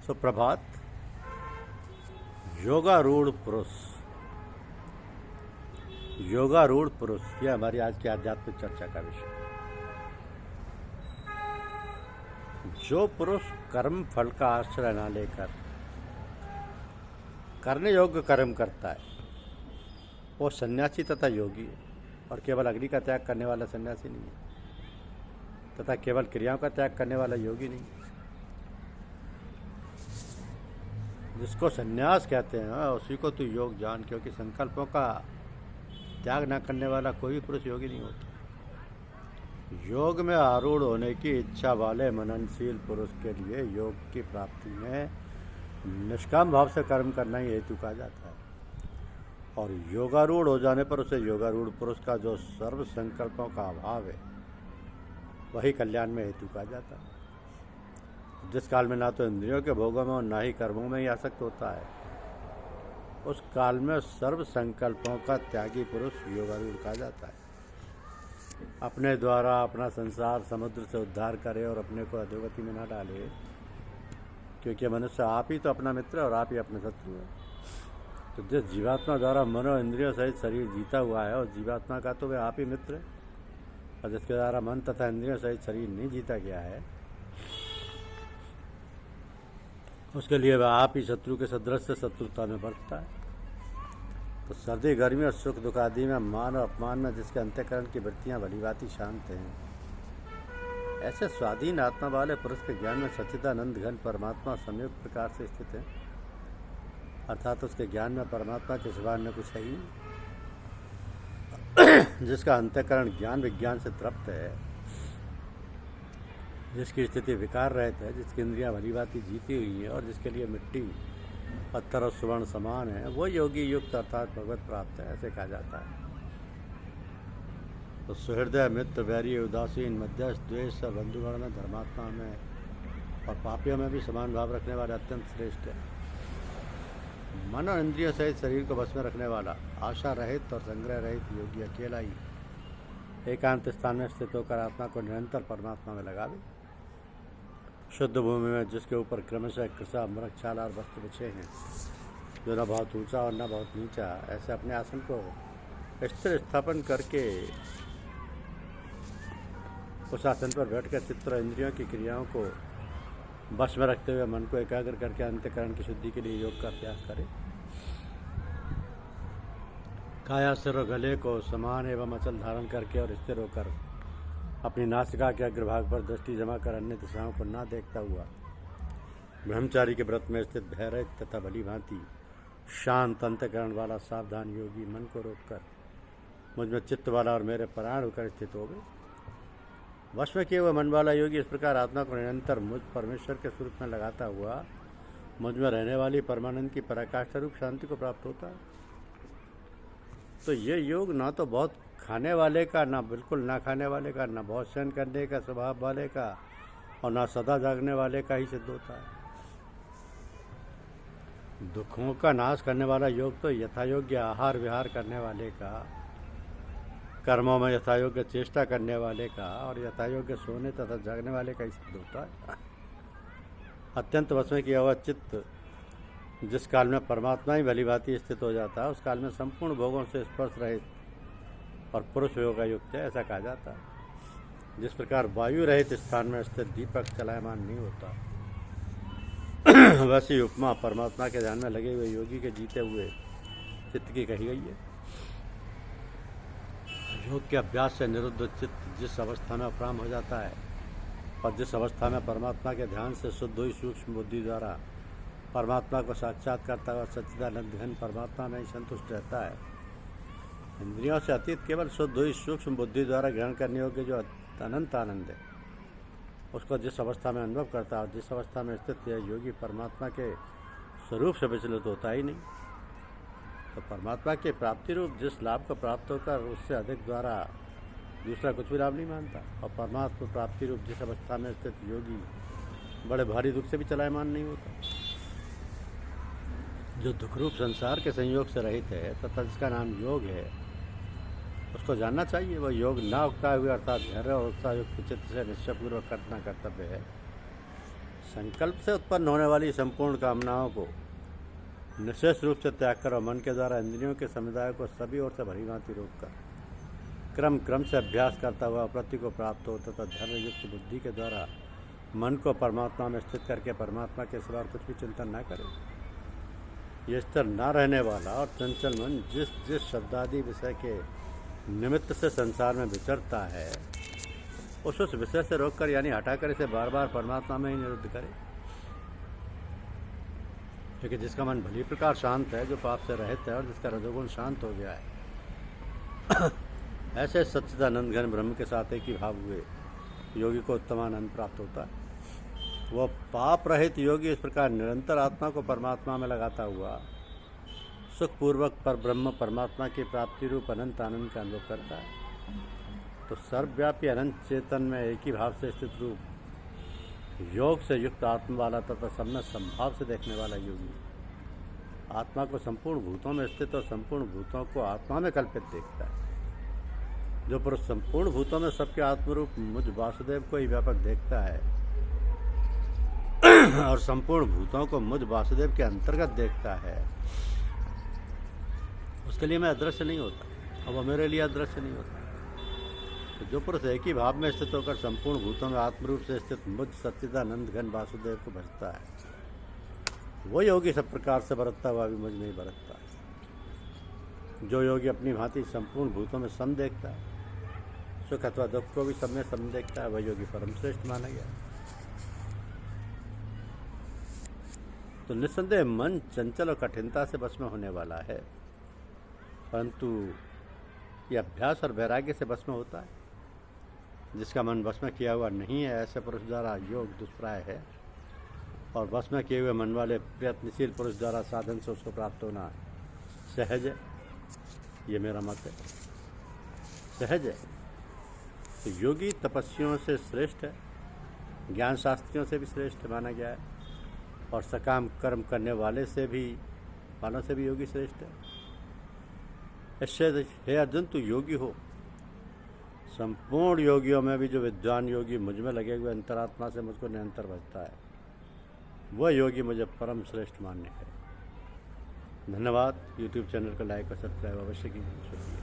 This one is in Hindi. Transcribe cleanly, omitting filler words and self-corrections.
सुप्रभात। योगारूढ़ पुरुष, योगारूढ़ पुरुष, यह हमारी आज की आध्यात्मिक चर्चा का विषय। जो पुरुष कर्म फल का आश्रय न लेकर करने योग्य कर्म करता है वो सन्यासी तथा योगी है, और केवल अग्नि का त्याग करने वाला सन्यासी नहीं है, तथा केवल क्रियाओं का त्याग करने वाला योगी नहीं है। जिसको सन्यास कहते हैं उसी को तू योग जान, क्योंकि संकल्पों का त्याग न करने वाला कोई पुरुष योगी नहीं होता। योग में आरूढ़ होने की इच्छा वाले मननशील पुरुष के लिए योग की प्राप्ति में निष्काम भाव से कर्म करना ही हेतु कहा जाता है, और योगारूढ़ हो जाने पर उसे योगारूढ़ पुरुष का जो सर्व संकल्पों का अभाव है वही कल्याण में हेतु कहा जाता है। जिस काल में ना तो इंद्रियों के भोगों में और ना ही कर्मों में ही आसक्त होता है, उस काल में सर्व संकल्पों का त्यागी पुरुष योगारूढ़ कहा जाता है। अपने द्वारा अपना संसार समुद्र से उद्धार करे और अपने को अधोगति में न डाले, क्योंकि मनुष्य आप ही तो अपना मित्र और आप ही अपने शत्रु है। तो जिस जीवात्मा द्वारा मनो इंद्रियों सहित शरीर जीता हुआ है और जीवात्मा का तो वह आप ही मित्र है, और जिसके द्वारा मन तथा इंद्रियों सहित शरीर नहीं जीता गया है उसके लिए वह आप ही शत्रु के सदृश से शत्रुता में बरतता है। तो सर्दी गर्मी और सुख दुख आदि में मान और अपमान में जिसके अंतःकरण की वृत्तियाँ भलीभांति शांत हैं, ऐसे स्वाधीन आत्मा वाले पुरुष के ज्ञान में सच्चिदानंद घन परमात्मा संयुक्त प्रकार से स्थित है, अर्थात उसके ज्ञान में परमात्मा के सिवा अन्य कुछ है ही नहीं। जिसका अंतःकरण ज्ञान विज्ञान से तृप्त है, जिसकी स्थिति विकार रहित है, जिसकी इंद्रियां भलीभांति जीती हुई है और जिसके लिए मिट्टी पत्थर और सुवर्ण समान है, वो योगी युक्त अर्थात भगवत प्राप्त है, ऐसे कहा जाता है। तो सुहृदय मित्र वैरी उदासीन मध्यस्थ द्वेष और बंधुगण में धर्मात्मा में और पापियों में भी समान भाव रखने वाले अत्यंत श्रेष्ठ है। मन और इंद्रियों सहित शरीर को बस में रखने वाला आशा रहित और संग्रह रहित योगी अकेला ही एकांत स्थान में स्थित होकर आत्मा को निरंतर परमात्मा में लगावे। शुद्ध भूमि में जिसके ऊपर क्रमशः कृषा मृगशाला और वस्त्र बिछे हैं, जो न बहुत ऊंचा और न बहुत नीचा, ऐसे अपने आसन को स्थिर स्थापन करके उस आसन पर बैठकर चित्त और इंद्रियों की क्रियाओं को बस में रखते हुए मन को एकाग्र करके अंतःकरण की शुद्धि के लिए योग का अभ्यास करें। काया सिर और गले को समान एवं अचल धारण करके और स्थिर होकर अपनी नासिका के अग्रभाग पर दृष्टि जमा कर अन्य दिशाओं को ना देखता हुआ ब्रह्मचारी के व्रत में स्थित भय तथा भलीभांति शांत अंतःकरण वाला सावधान योगी मन को रोककर मुझ में चित्त वाला और मेरे परायण होकर स्थित हो गए। वश में किए हुए मन वाला योगी इस प्रकार आत्मा को निरंतर मुझ परमेश्वर के स्वरूप में लगाता हुआ मुझ में रहने वाली परमानंद की पराकाष्ठा रूप शांति को प्राप्त होता है। तो ये योग ना तो बहुत खाने वाले का, ना बिल्कुल ना खाने वाले का, ना बहुत सहन करने का स्वभाव वाले का, और ना सदा जागने वाले का ही सिद्ध होता है। दुखों का नाश करने वाला योग तो यथायोग्य आहार विहार करने वाले का, कर्मों में यथायोग्य चेष्टा करने वाले का और यथायोग्य सोने तथा जागने वाले का ही सिद्ध होता है। अत्यंत वश में किया हुआ चित्त जिस काल में परमात्मा ही भलीभांति स्थित हो जाता है, उस काल में संपूर्ण भोगों से स्पर्श रहित और पुरुष योगा युक्त है, ऐसा कहा जाता है। जिस प्रकार वायु रहित स्थान में स्थित दीपक चलायमान नहीं होता, वैसी उपमा परमात्मा के ध्यान में लगे हुए योगी के जीते हुए चित्त की कही गई है। योग के अभ्यास से निरुद्ध चित्त जिस अवस्था में अपराम हो जाता है और जिस अवस्था में परमात्मा के ध्यान से शुद्ध हुई सूक्ष्म बुद्धि द्वारा परमात्मा को साक्षात करता हुआ सच्चिदानंद घन परमात्मा में ही संतुष्ट रहता है, इंद्रियों से अतीत केवल शुद्ध हुई सूक्ष्म बुद्धि द्वारा ग्रहण करने योग्य जो अनंत आनंद है, उसको जिस अवस्था में अनुभव करता है, जिस अवस्था में स्थित है, योगी परमात्मा के स्वरूप से विचलित होता ही नहीं। तो परमात्मा के प्राप्ति रूप जिस लाभ को प्राप्त होकर उससे अधिक द्वारा दूसरा कुछ भी लाभ नहीं मानता, और परमात्मा प्राप्ति रूप जिस अवस्था में स्थित योगी बड़े भारी दुख से भी चलायमान नहीं होता। जो दुखरूप संसार के संयोग से रहित है तथा जिसका नाम योग है, उसको जानना चाहिए वह योग ना उगता हुए अर्थात धैर्य और उत्साहयुक्त चित्त से निश्चयपूर्वक करना कर्तव्य है। संकल्प से उत्पन्न होने वाली संपूर्ण कामनाओं को निश्चित रूप से त्याग कर और मन के द्वारा इंद्रियों के समुदाय को सभी ओर से भली भांति रोककर क्रम क्रम से अभ्यास करता हुआ प्रति को प्राप्त हो तथा धर्म युक्त बुद्धि के द्वारा मन को परमात्मा में स्थित करके परमात्मा के सिवा कुछ भी चिंतन न करे। ये स्थिर न रहने वाला और चंचल मन जिस जिस शब्दादि विषय के निमित्त से संसार में विचरता है उस विषय से रोककर यानी हटाकर इसे बार बार परमात्मा में ही निरुद्ध करे। क्योंकि जिसका मन भली प्रकार शांत है, जो पाप से रहित है और जिसका रजोगुण शांत हो गया है, ऐसे सच्चिदानंद घन ब्रह्म के साथ एक ही भाव हुए योगी को उत्तम आनंद प्राप्त होता है। वह पाप रहित योगी इस प्रकार निरंतर आत्मा को परमात्मा में लगाता हुआ सुखपूर्वक पर ब्रह्म परमात्मा की प्राप्ति रूप अनंत आनंद का अनुभव करता है। तो सर्वव्यापी अनंत चेतन में एक ही भाव से स्थित रूप योग से युक्त आत्मा वाला तथा सब में संभाव से देखने वाला योगी आत्मा को संपूर्ण भूतों में स्थित और संपूर्ण भूतों को आत्मा में कल्पित देखता है। जो पुरुष संपूर्ण भूतों में सबके आत्मरूप मुझ वासुदेव को ही व्यापक देखता है और संपूर्ण भूतों को मुझ वासुदेव के अंतर्गत देखता है, उसके लिए मैं अदृश्य नहीं होता और वह मेरे लिए अदृश्य नहीं होता। तो जो पुरुष एक ही भाव में स्थित होकर संपूर्ण भूतों में आत्मरूप से स्थित मुझ सच्चिदानंद घन वासुदेव को भजता है, वो योगी सब प्रकार से बरतता हुआ भी मुझ में ही बरतता है। जो योगी अपनी भांति संपूर्ण भूतों में सम देखता है, सुख अथवा दुख को भी सब में सम देखता है, वह योगी परम श्रेष्ठ माना गया। तो निस्संदेह मन चंचल और कठिनता से बस में होने वाला है, परंतु यह अभ्यास और वैराग्य से बस में होता है। जिसका मन बस में किया हुआ नहीं है, ऐसे पुरुष द्वारा योग दुष्प्राय है और बस में किए हुए मन वाले प्रयत्नशील पुरुष द्वारा साधन से उसको प्राप्त होना सहज है। ये मेरा मत है, सहज है। तो योगी तपस्वियों से श्रेष्ठ है, ज्ञान शास्त्रियों से भी श्रेष्ठ माना गया है और सकाम कर्म करने वालों से भी योगी श्रेष्ठ है। इससे हे अर्जुन, तू योगी हो। संपूर्ण योगियों में भी जो विद्वान योगी मुझ में लगे हुए अंतरात्मा से मुझको निरंतर भजता है, वह योगी मुझे परम श्रेष्ठ मान्य है। धन्यवाद। यूट्यूब चैनल को लाइक और सब्सक्राइब अवश्य कीजिए।